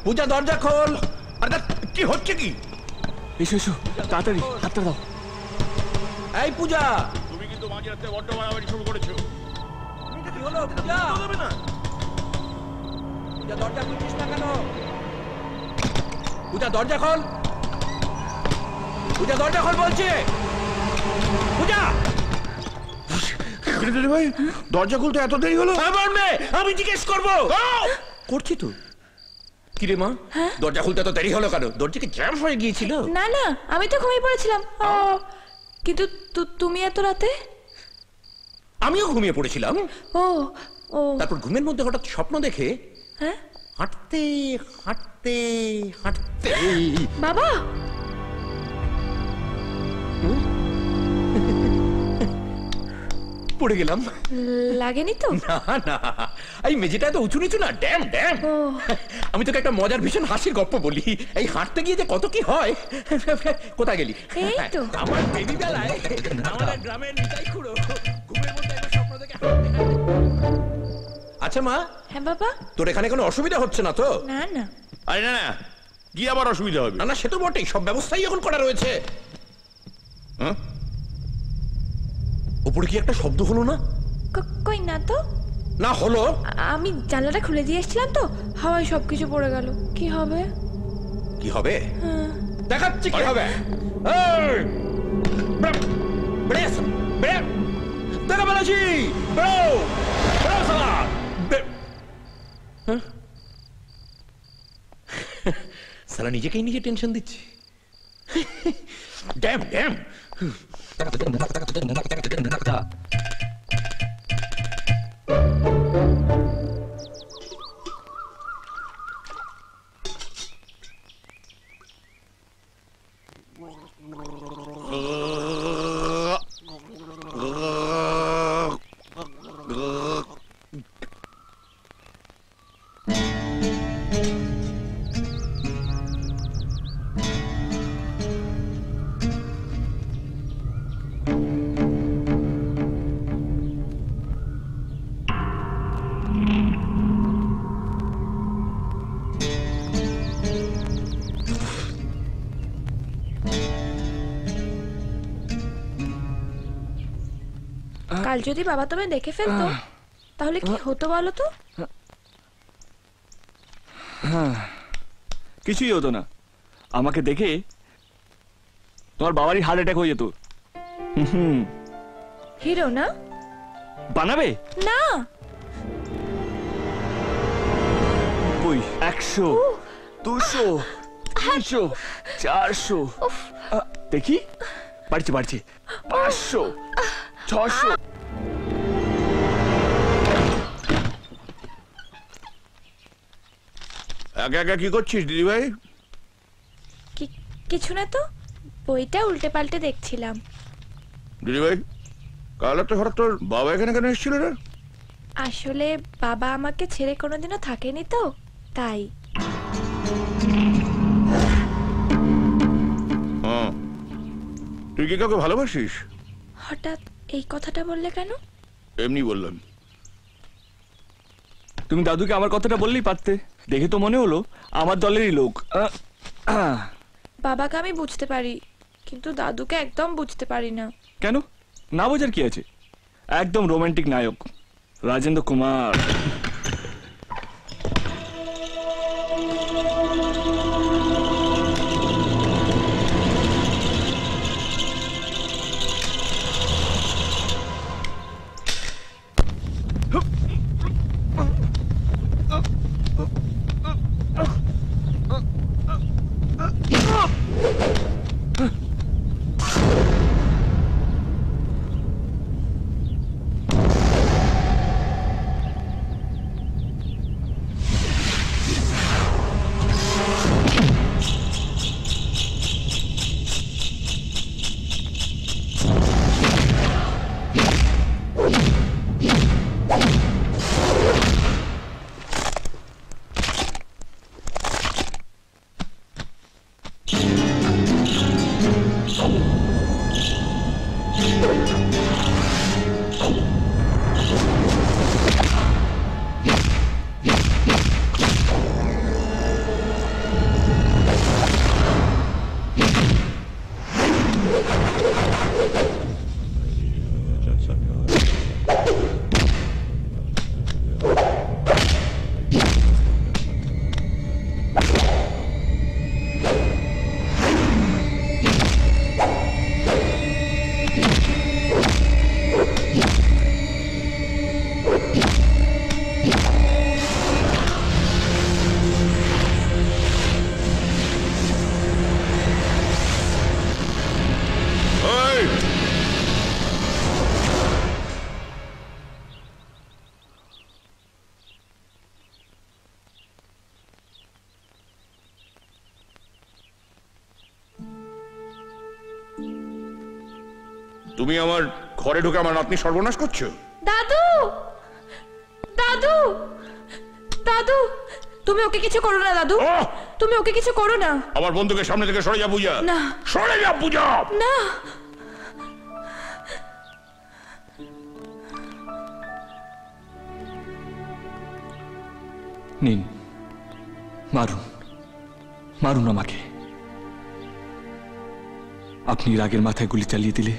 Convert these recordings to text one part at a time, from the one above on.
পূজা দরজা খোল। আরে কি হচ্ছে কি? এসো এসো তাড়াতাড়ি হাতটা দাও। এই পূজা, তুমি কিন্তু মাঝরাতে বড্ড বাড়াবাড়ি শুরু করেছো। কি হলো পূজা? হবে না। পূজা দরজা খুলছিস না কেন? পূজা দরজা খোল। পূজা দরজা খোল বলছে। পূজা ভাই দরজা খুলতে এত দেরি হলো? আমার মেয়ে, আমি জিজ্ঞেস করবো। করছি তো। কিরে মা, দরজা খুলতে এত দেরি হলো কেন? দরজা কি জ্যাম হয়ে গিয়েছিল? না না, আমি তো ঘুমিয়ে পড়েছিলাম। কিন্তু তুমি এত রাতে? আমিও ঘুমিয়ে পড়েছিলাম। ও ও তারপর ঘুমের মধ্যে হঠাৎ স্বপ্ন দেখে হ্যাঁ হাঁটতে হাঁটতে হাঁটতে বাবা পড়ে গেলাম। লাগেনি তো? না না, এই মেঝেটা তো উঁচু নিচু না, ড্যাম ড্যাম। আমি তোকে একটা মজার ভীষণ হাসির গল্প বলি। এই হাঁটতে গিয়ে যে কত কি হয়। কোথায় গেলি? এই তো আমার বেবি বেলায় আমাদের গ্রামের নিতাই খুড়ো ঘুমের মধ্যে একটা স্বপ্ন দেখে। আচ্ছা মা। হ্যাঁ বাবা। তোর এখানে কোনো অসুবিধা হচ্ছে না তো? না না। আরে না না, কি আবার অসুবিধা হবে? না না, সে তো বটেই, সব ব্যবস্থাই এখন করা রয়েছে। হ্যাঁ, উপরে কি একটা শব্দ হলো না? কই না তো। না হলো। আমি জানলাটা খুলে দিয়ে এসেছিলাম তো, হাওয়ায় সবকিছু পড়ে গেল। কি হবে? কি হবে দেখাচ্ছি কি হবে। দেখা পেলাছি। সালা নিজেকেই নিজে টেনশন দিচ্ছে। Damn damn. কাল যদি বাবা তোমায় দেখে ফেলতো তাহলে কি হতো বলো তো? কিছুই হতো না। আমাকে দেখে তোমার বাবারই হার্ট অ্যাটাক হয়ে যেত। হিরো না বানাবে না। ওই 100 200 300 400 দেখি বাড়ছে বাড়ছে 500 600। একা একা কি করছিস দিদি ভাই? কিছু না তো, বইটা উল্টে পাল্টে দেখছিলাম। দিদি ভাই, কাল তো হঠাৎ তোর বাবা এখানে কেন এসেছিল রে? আসলে বাবা আমাকে ছেড়ে কোনোদিনও থাকেনি তো, তাই। তুই কি কাউকে ভালোবাসিস? হঠাৎ এই কথাটা বললে কেন? এমনি বললাম। তুমি দাদুকে আমার কথাটা বললেই পারতে। দেখে তো মনে হলো আমার দলেরই লোক। বাবাকে আমি বুঝতে পারি, কিন্তু দাদুকে একদম বুঝতে পারি না। কেন? না বোঝার কি আছে? একদম রোমান্টিক নায়ক রাজেন্দ্র কুমার। তুমি আমার ঘরে ঢুকে আমার নাতনি সর্বনাশ করছো। দাদু, দাদু, দাদু, তুমি ওকে কিছু করো না দাদু, আহ! তুমি ওকে কিছু করো না। আমার বন্ধুকে সামনে থেকে সরে যা পূজা। না। সরে যা পূজা। না, নিন, মারুন, মারুন আমাকে। আপনি রাগের মাথায় গুলি চালিয়ে দিলে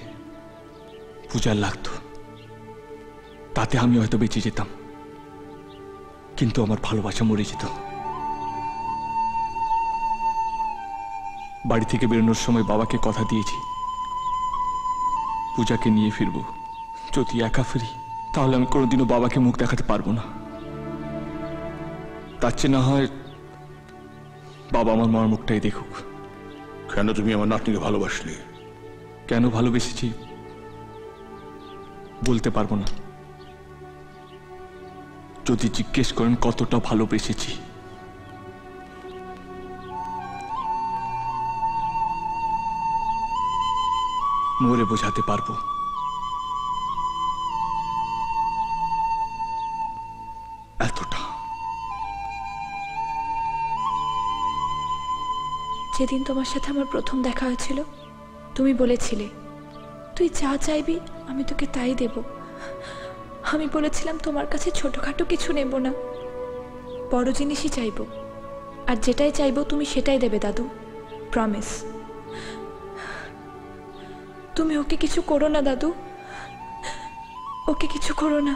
পূজার লাগতো, তাতে আমি হয়তো বেঁচে যেতাম, কিন্তু আমার ভালোবাসা মরে যেত। বাড়ি থেকে বেরোনোর সময় বাবাকে কথা দিয়েছি পূজাকে নিয়ে ফিরবো। যদি একা ফিরি তাহলে আমি কোনোদিনও বাবাকে মুখ দেখাতে পারবো না। তার চেয়ে না হয় বাবা আমার মার মুখটাই দেখুক। কেন তুমি আমার নাতনিকে ভালোবাসলে? কেন ভালোবেসেছি বলতে পারবো না। যদি জিজ্ঞেস করেন কতটা ভালোবেসেছি, মরে বোঝাতে পারবো। এতটা। যেদিন তোমার সাথে আমার প্রথম দেখা হয়েছিল তুমি বলেছিলে তুই যা চাইবি আমি তোকে তাই দেব। আমি বলেছিলাম তোমার কাছে ছোটখাটো কিছু নেব না, বড় জিনিসই চাইবো, আর যেটাই চাইবো তুমি সেটাই দেবে দাদু, প্রমিস। তুমি ওকে কিছু করো না দাদু, ওকে কিছু করো না।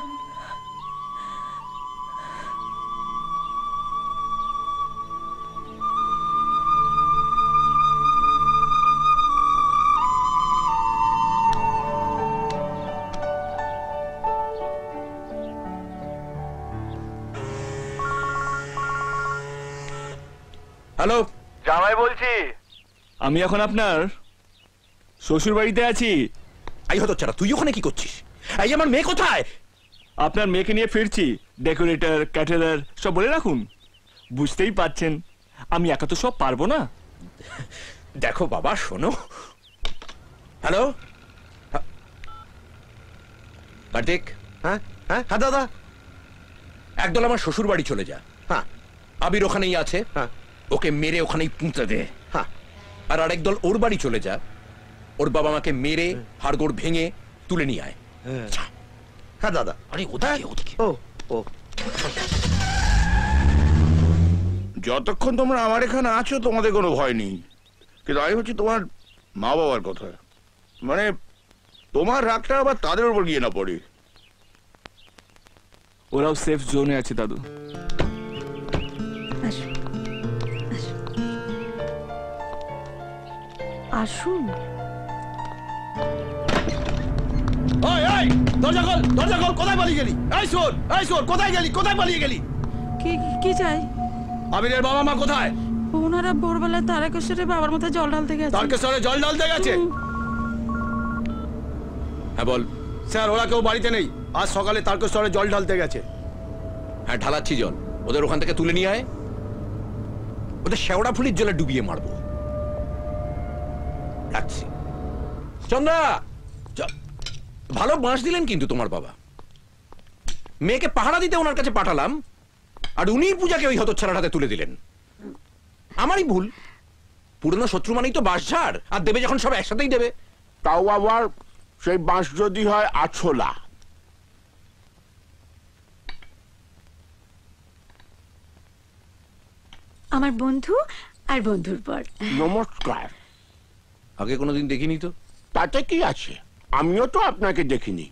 হ্যালো, জামাই বলছি। আমি এখন আপনার শ্বশুর বাড়িতে আছি। এই হতো চারা, তুই ওখানে কি করছিস? এই আমার মেয়ে কোথায়? আপনার মেয়েকে নিয়ে ফিরছি। ডেকোরেটর, ক্যাটারার সব বলে রাখুন। বুঝতেই পাচ্ছেন আমি একা তো সব পারবো না। দেখো বাবা, শোনো। হ্যালো কার্তিক। হ্যাঁ হ্যাঁ হ্যাঁ দাদা। একদল আমার শ্বশুর বাড়ি চলে যা। হ্যাঁ আবির ওখানেই আছে, হ্যাঁ ওকে মেরে ওখানেই পুঁতে দে। হ্যাঁ আর আরেক দল ওর বাড়ি চলে যা, ওর বাবা মাকে মেরে হাড়গোড় ভেঙে তুলে নিয়ে আয়। যা। হ্যাঁ দাদা। আরে ওদিকে ওদিকে। ও ও যতক্ষণ তোমরা আমার এখানে আছো তোমাদের কোনো ভয় নেই, কিন্তু আমি হচ্ছে তোমার মা বাবার কথা। মানে তোমার রাগটা আবার তাদের উপর গিয়ে না পড়ে। ওরাও সেফ জোনে আছে দাদু। আসুন। দরজা খোল, দরজা খোল। কোথায় পালিয়ে গেলি? এই শোন, এই শোন, কোথায় গেলি? কোথায় পালিয়ে গেলি? কি চাই? আবিরের বাবা মা কোথায়? ওনারা ভোরবেলায় তারকেশ্বরে বাবার মাথায় জল ঢালতে গেছে। তারকেশ্বরে জল ঢালতে গেছে? হ্যাঁ বল। স্যার, ওরা কেউ বাড়িতে নেই। আজ সকালে তারকেশ্বরে জল ঢালতে গেছে। হ্যাঁ ঢালাচ্ছি জল, ওদের ওখান থেকে তুলে নিয়ে আয়। ওদের শেওড়া ফুলির জলে ডুবিয়ে মারবো। রাখছি। চন্দ্রা, ভালো বাঁশ দিলেন কিন্তু তোমার বাবা। মেয়েকে পাহারা দিতে ওনার কাছে পাঠালাম, আর উনি পূজাকে ওই হতচ্ছাড়ার হাতে তুলে দিলেন। আমারই ভুল। পুরনো শত্রু মানেই তো বাঁশ ঝাড়, আর দেবে যখন সব একসাথেই দেবে। তাও আবার সেই বাঁশ যদি হয় আছলা। আমার বন্ধু আর বন্ধুর পর। নমস্কার। আগে কোনোদিন দেখিনি তো। তাতে কি আছে, আমিও তো আপনাকে দেখিনি।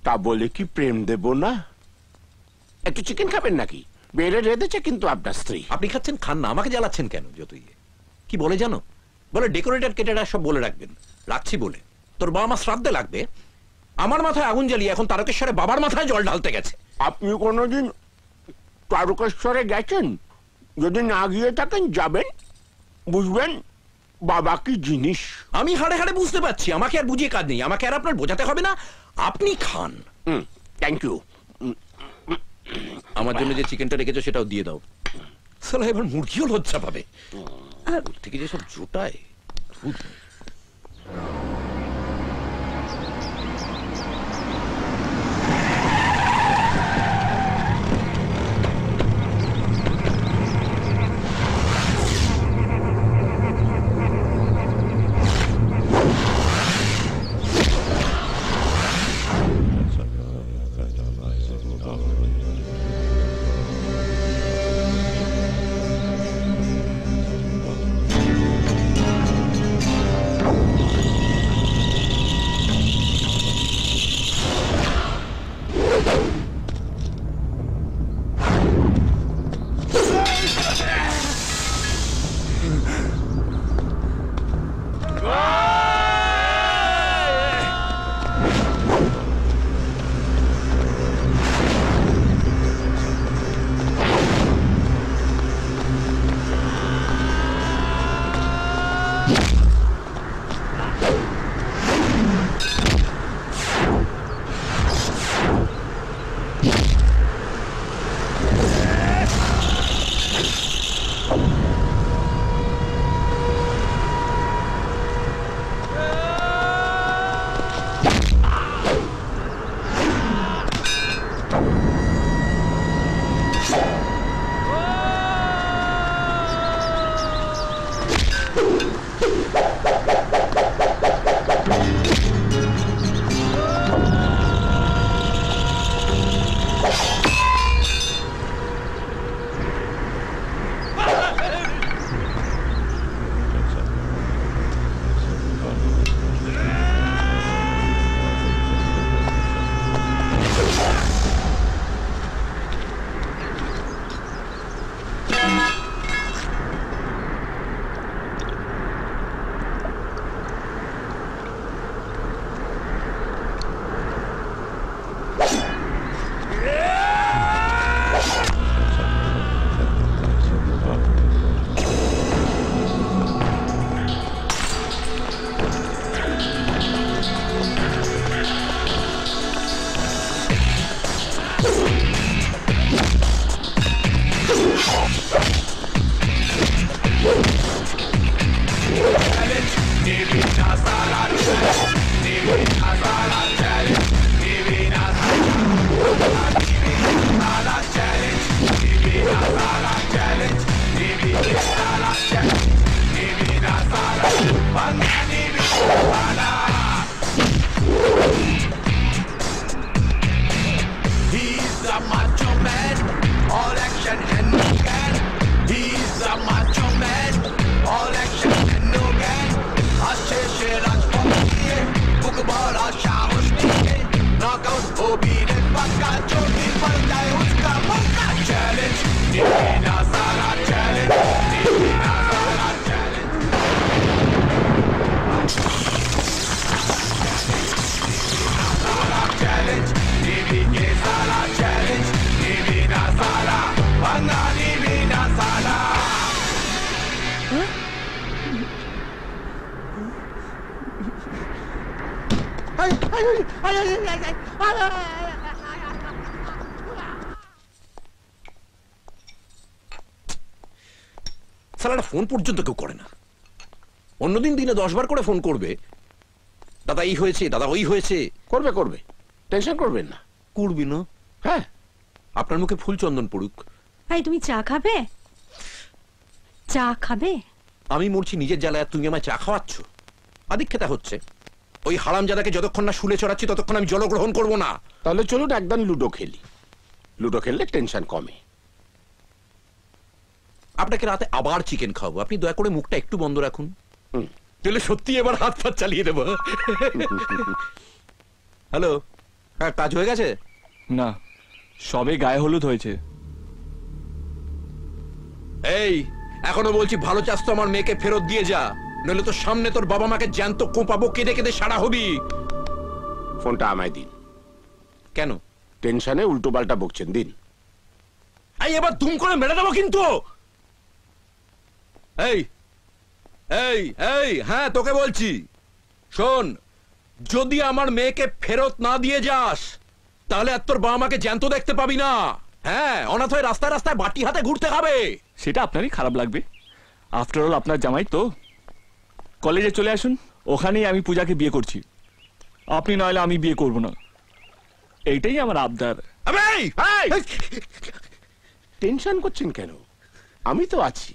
তা বলে কি প্রেম দেব না? একটু চিকেন খাবেন নাকি? বেড়ে রেঁধেছে কিন্তু আপনার স্ত্রী। আপনি খাচ্ছেন, খান না, আমাকে জ্বালাচ্ছেন কেন? যতই কি বলে জানো, বলে ডেকোরেটর কেটেরা সব বলে রাখবেন। রাখছি বলে তোর বাবা মা শ্রাদ্ধে লাগবে, আমার মাথায় আগুন জ্বালিয়ে এখন তারকেশ্বরে বাবার মাথায় জল ঢালতে গেছে। আপনি কোনোদিন তারকেশ্বরে গেছেন? যদি না গিয়ে থাকেন যাবেন, বুঝবেন বাবা কি জিনিস। আমি হাড়ে হাড়ে বুঝতে পারছি, আমাকে আর বুঝিয়ে কাজ নেই, আমাকে আর আপনার বোঝাতে হবে না। আপনি খান। Thank you. আমার জন্য যে চিকেনটা রেখেছো সেটাও দিয়ে দাও। সালা এবার মুরগিও লজ্জা পাবে। ঠিক আছে, সব জোটায়। He's a macho man, all action and no gan. He's a macho man, all action and no gan. अच्छे से राजपथ किए, बुक बड़ा साहस दिए. Knockout हो भी ने पक्का, चोटी पर जाए उसका पक्का. Challenge, निवेना सारा challenge, निवेना सारा challenge. Challenge, निवेना सारा challenge, निवेना सारा, बंगा निवेना सारा. সালাটা ফোন পর্যন্ত কেউ করে না। অন্যদিন দিনে 10 বার করে ফোন করবে, দাদা এই হয়েছে, দাদা ওই হয়েছে। করবে করবে, টেনশন করবেন না। করবি না? হ্যাঁ, আপনার মুখে ফুল চন্দন পড়ুক। এই তুমি চা খাবে? চা খাবে? আমি মরছি নিজের জ্বালায়, আর তুমি আমায় চা খাওয়াচ্ছ। আদিক্ষেতা হচ্ছে। ওই হারামজাদাকে যতক্ষণ না শুলে চড়াচ্ছি ততক্ষণ আমি জলগ্রহণ করব না। তাহলে চলুন একদম লুডো খেলি। লুডো খেললে টেনশন কমে। আপনাকে রাতে আবার চিকেন খাওয়াবো, আপনি দয়া করে মুখটা একটু বন্ধ রাখুন। তাহলে সত্যি এবার হাত ফাত চালিয়ে দেবো। হ্যালো, হ্যাঁ কাজ হয়ে গেছে? না, সবে গায়ে হলুদ হয়েছে। এই এখনো বলছি ভালো চাস তো আমার মেয়েকে ফেরত দিয়ে যা, নইলে তো সামনে তোর বাবা মাকে জ্যান্ত কোপাবো, কেঁদে কেঁদে সারা হবি। ফোনটা আমায় দিন। কেন? টেনশনে উল্টো পাল্টা বকছেন, দিন। এই এবার দুম করে মেরে দেবো কিন্তু। এই এই এই হ্যাঁ তোকে বলছি, শোন, যদি আমার মেয়েকে ফেরত না দিয়ে যাস তাহলে আর তোর বাবা মাকে জ্যান্ত দেখতে পাবি না। হ্যাঁ, অনাথ হয়ে রাস্তায় রাস্তায় বাটি হাতে ঘুরতে হবে। সেটা আপনারই খারাপ লাগবে, আফটার অল আপনার জামাই তো। কলেজে চলে আসুন, ওখানেই আমি পূজাকে বিয়ে করছি। আপনি নইলে আমি বিয়ে করব না, এইটাই আমার আবদার। টেনশন করছেন কেন? আমি তো আছি।